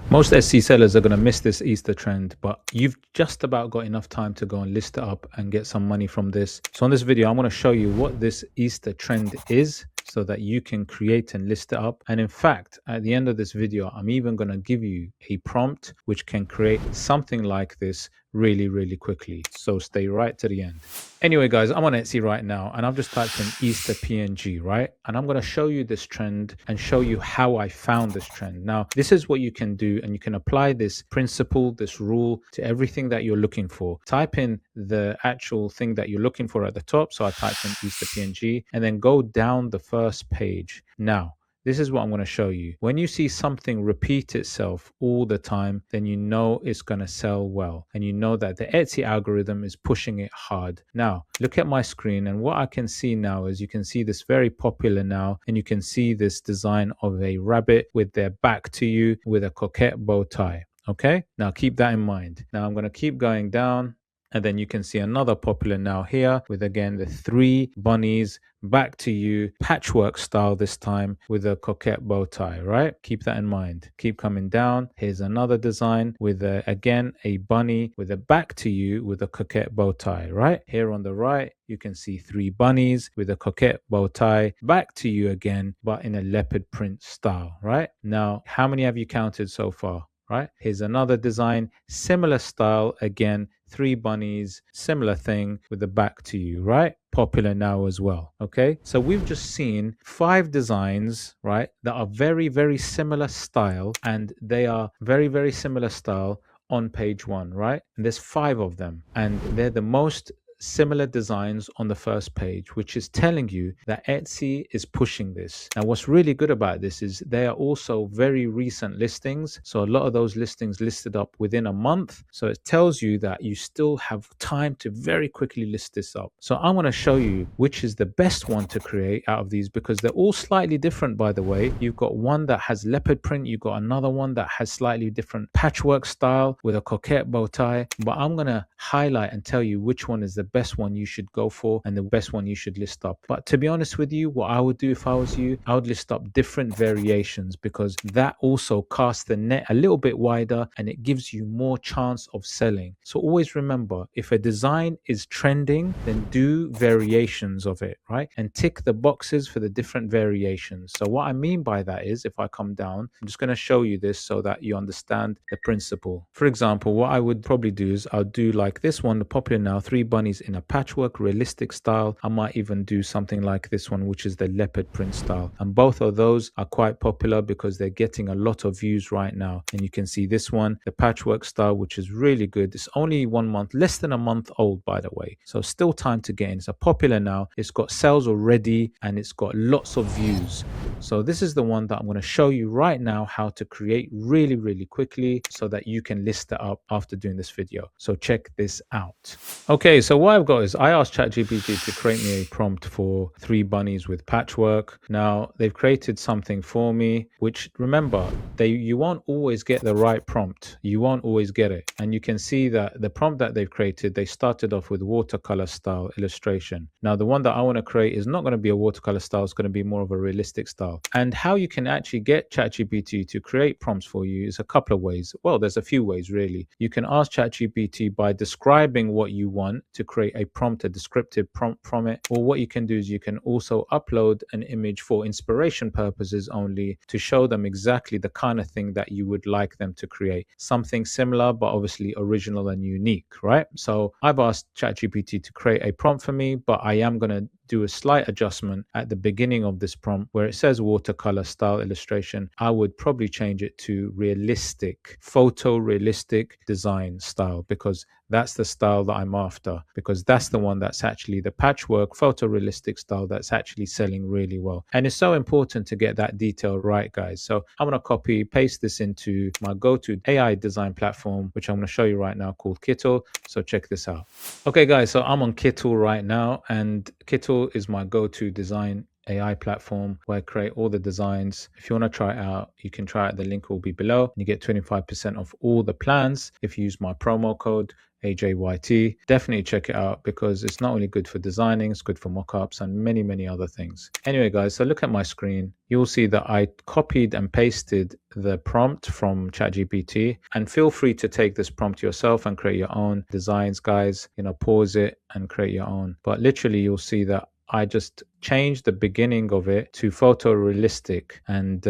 Most SC sellers are going to miss this Easter trend, but you've just about got enough time to go and list it up and get some money from this. So in this video, I'm going to show you what this Easter trend is so that you can create and list it up. And in fact, at the end of this video, I'm even going to give you a prompt which can create something like this really quickly. So stay right to the end. Anyway, guys, I'm on Etsy right now and I've just typed in Easter PNG, right? And I'm going to show you this trend and show you how I found this trend. Now, this is what you can do, and you can apply this principle, this rule to everything that you're looking for. Type in the actual thing that you're looking for at the top. So I typed in Easter PNG and then go down the first page. Now, this is what I'm going to show you. When you see something repeat itself all the time, then you know it's going to sell well. And you know that the Etsy algorithm is pushing it hard. Now, look at my screen. And what I can see now is you can see this very popular now. And you can see this design of a rabbit with their back to you with a coquette bow tie. Okay, now keep that in mind. Now I'm going to keep going down. And then you can see another popular now here with, again, the 3 bunnies back to you, patchwork style this time with a coquette bow tie, right? Keep that in mind. Keep coming down. Here's another design with, again, a bunny with a back to you with a coquette bow tie, right? Here on the right, you can see 3 bunnies with a coquette bow tie back to you again, but in a leopard print style, right? Now, how many have you counted so far? Right, here's another design, similar style, again, 3 bunnies, similar thing with the back to you, right? Popular now as well. Okay, so we've just seen 5 designs, right, that are very similar style, and they are very similar style on page 1, right? And there's 5 of them, and they're the most similar designs on the first page, which is telling you that Etsy is pushing this. Now, what's really good about this is they are also very recent listings. So a lot of those listings listed up within a month. So it tells you that you still have time to very quickly list this up. So I'm going to show you which is the best one to create out of these, because they're all slightly different, by the way. You've got one that has leopard print. You've got another one that has slightly different patchwork style with a coquette bow tie. But I'm going to highlight and tell you which one is the best one you should go for and the best one you should list up. But to be honest with you, what I would do if I was you, I would list up different variations, because that also casts the net a little bit wider and it gives you more chance of selling. So always remember, if a design is trending, then do variations of it, right? And tick the boxes for the different variations. So what I mean by that is, if I come down, I'm just going to show you this so that you understand the principle. For example, what I would probably do is I'll do like this one, the popular now, 3 bunnies in a patchwork realistic style. I might even do something like this one, which is the leopard print style. And both of those are quite popular because they're getting a lot of views right now. And you can see this one, the patchwork style, which is really good. It's only 1 month, less than a month old, by the way. So still time to get in. It's a popular now. It's got sales already and it's got lots of views. So this is the one that I'm going to show you right now how to create really quickly so that you can list it up after doing this video. So check this out. Okay, so what I've got is I asked ChatGPT to create me a prompt for 3 bunnies with patchwork. Now they've created something for me, which, remember, you won't always get the right prompt. You won't always get it. And you can see that the prompt that they've created, they started off with watercolor style illustration. Now the one that I want to create is not going to be a watercolor style. It's going to be more of a realistic style. And how you can actually get ChatGPT to create prompts for you is a couple of ways. Well, there's a few ways really. You can ask ChatGPT by describing what you want to create a prompt, a descriptive prompt from it. Or what you can do is you can also upload an image for inspiration purposes only, to show them exactly the kind of thing that you would like them to create. Something similar, but obviously original and unique, right? So I've asked ChatGPT to create a prompt for me, but I am going to do a slight adjustment at the beginning of this prompt where it says watercolor style illustration. I would probably change it to realistic, photorealistic design style, because that's the style that I'm after, because that's the one that's actually the patchwork photorealistic style that's actually selling really well. And it's so important to get that detail right, guys. So I'm going to copy paste this into my go-to AI design platform, which I'm going to show you right now, called Kittl. So check this out. Okay, guys, so I'm on Kittl right now, and Kittl is my go-to design AI platform where I create all the designs. If you want to try it out, you can try it. The link will be below. You get 25% off all the plans if you use my promo code AJYT. Definitely check it out because it's not only good for designing, it's good for mockups and many, many other things. Anyway, guys, so look at my screen. You'll see that I copied and pasted the prompt from ChatGPT, and feel free to take this prompt yourself and create your own designs, guys. Pause it and create your own. But literally, you'll see that I just changed the beginning of it to photorealistic and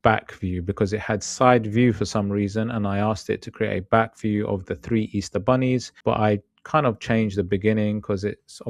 back view because it had side view for some reason, and I asked it to create a back view of the 3 Easter bunnies, but I kind of change the beginning because it's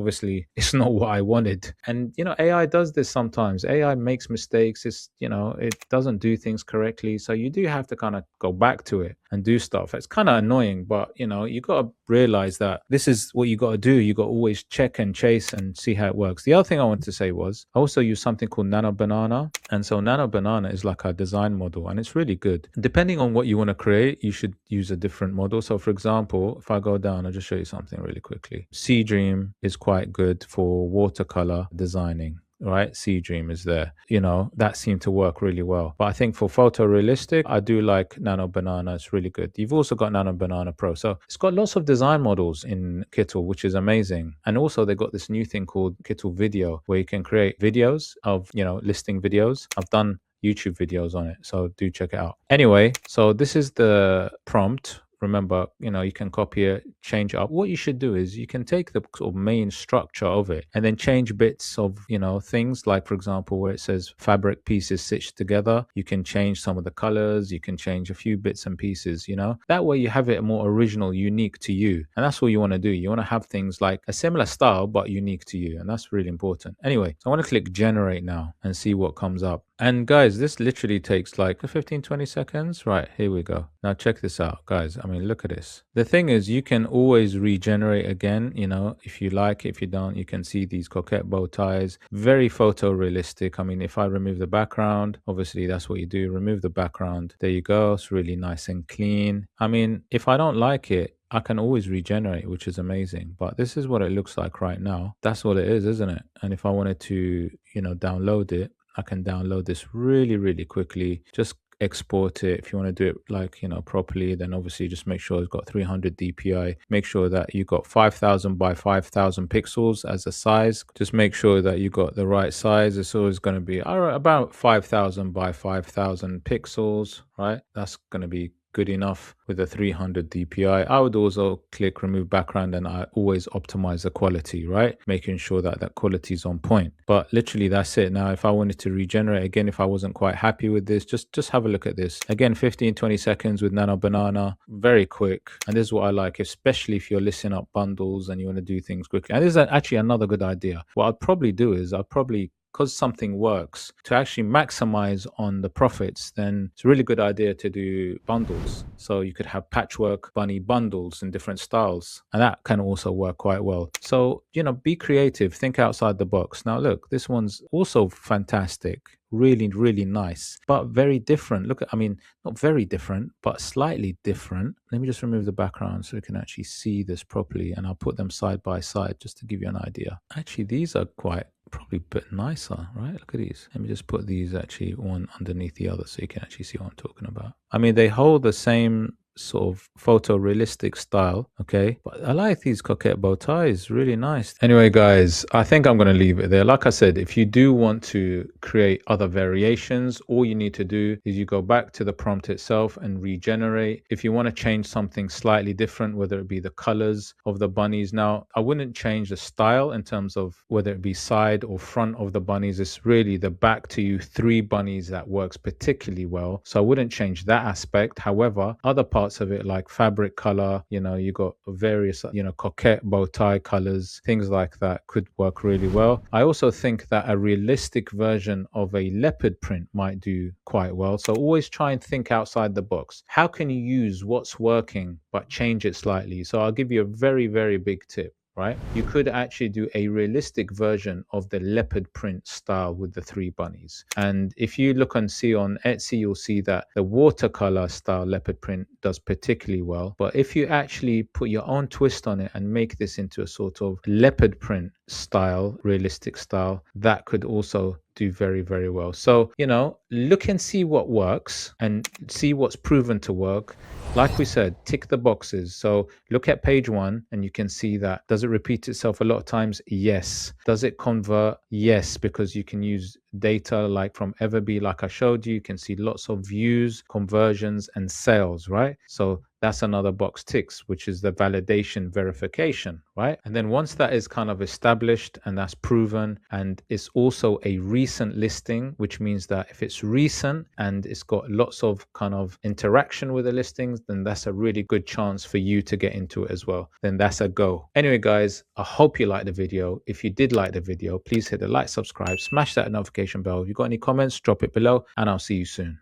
not what I wanted. And AI does this sometimes. AI makes mistakes. It doesn't do things correctly, so you do have to kind of go back to it and do stuff. It's kind of annoying, but you got to realize that this is what you got to do. You got to always check and chase and see how it works. The other thing I wanted to say was I also use something called Nano Banana, and so Nano Banana is like a design model, and it's really good. Depending on what you want to create, you should use a different model. So for example, if I go down, I'll just show you something really quickly. Sea Dream is quite good for watercolor designing. Right, Sea Dream is there. That seemed to work really well. But I think for photorealistic, I do like Nano Banana. It's really good. You've also got Nano Banana Pro. So it's got lots of design models in Kittl, which is amazing. And also they got this new thing called Kittl Video, where you can create videos of, listing videos. I've done YouTube videos on it, so do check it out. Anyway, so this is the prompt. Remember, you can copy it, change it up. What you should do is you can take the sort of main structure of it and then change bits of, things like, for example, where it says fabric pieces stitched together. You can change some of the colors. You can change a few bits and pieces, That way you have it more original, unique to you. And that's what you want to do. You want to have things like a similar style, but unique to you. And that's really important. Anyway, so I want to click generate now and see what comes up. And guys, this literally takes like 15-20 seconds. Right, here we go. Now check this out, guys. I mean, look at this. The thing is, you can always regenerate again, if you like. If you don't, you can see these coquette bow ties. Very photorealistic. I mean, if I remove the background, obviously that's what you do. Remove the background. There you go. It's really nice and clean. I mean, if I don't like it, I can always regenerate, which is amazing. But this is what it looks like right now. That's what it is, isn't it? And if I wanted to, download it, I can download this really, really quickly. Just export it. If you want to do it like, properly, then obviously just make sure it's got 300 DPI. Make sure that you got 5000 by 5000 pixels as a size. Just make sure that you got the right size. It's always going to be about 5000 by 5000 pixels, right? That's going to be good enough with a 300 DPI. I would also click remove background, and I always optimize the quality, right? Making sure that that quality is on point. But literally that's it. Now, if I wanted to regenerate again, if I wasn't quite happy with this, just have a look at this. Again, 15-20 seconds with Nano Banana, very quick. And this is what I like, especially if you're listing up bundles and you want to do things quickly. And this is actually another good idea. What I'd probably do is because something works, to actually maximize on the profits, then it's a really good idea to do bundles. So you could have patchwork bunny bundles in different styles, and that can also work quite well. So, be creative, think outside the box. Now, look, this one's also fantastic. Really, really nice, but very different. Look, not very different, but slightly different. Let me just remove the background so we can actually see this properly, and I'll put them side by side just to give you an idea. Actually, these are probably a bit nicer, right? Look at these. Let me just put these actually one underneath the other so you can actually see what I'm talking about. I mean, they hold the same sort of photorealistic style, okay, but I like these coquette bow ties, really nice. Anyway, guys, I think I'm going to leave it there. Like I said, if you do want to create other variations, all you need to do is you go back to the prompt itself and regenerate. If you want to change something slightly different, whether it be the colors of the bunnies, now I wouldn't change the style in terms of whether it be side or front of the bunnies. It's really the back to you 3 bunnies that works particularly well, so I wouldn't change that aspect. However, other parts of it like fabric color, you got various coquette bow tie colors, things like that could work really well. I also think that a realistic version of a leopard print might do quite well. So always try and think outside the box. How can you use what's working but change it slightly? So I'll give you a very, very big tip. Right? You could actually do a realistic version of the leopard print style with the 3 bunnies. And if you look and see on Etsy, you'll see that the watercolor style leopard print does particularly well. But if you actually put your own twist on it and make this into a sort of leopard print style, realistic style, that could also do very, very well. So, you know, look and see what works and see what's proven to work. Like we said, tick the boxes. So look at page one and you can see that. Does it repeat itself a lot of times? Yes. Does it convert? Yes, because you can use data like from Everbee, like I showed you. You can see lots of views, conversions, and sales, right? So that's another box ticks, which is the validation verification, right? And then once that is kind of established and that's proven, and it's also a recent listing, which means that if it's recent and it's got lots of kind of interaction with the listings, then that's a really good chance for you to get into it as well. Then that's a go. Anyway, guys, I hope you liked the video. If you did like the video, please hit the like, subscribe, smash that notification bell. If you've got any comments, drop it below, and I'll see you soon.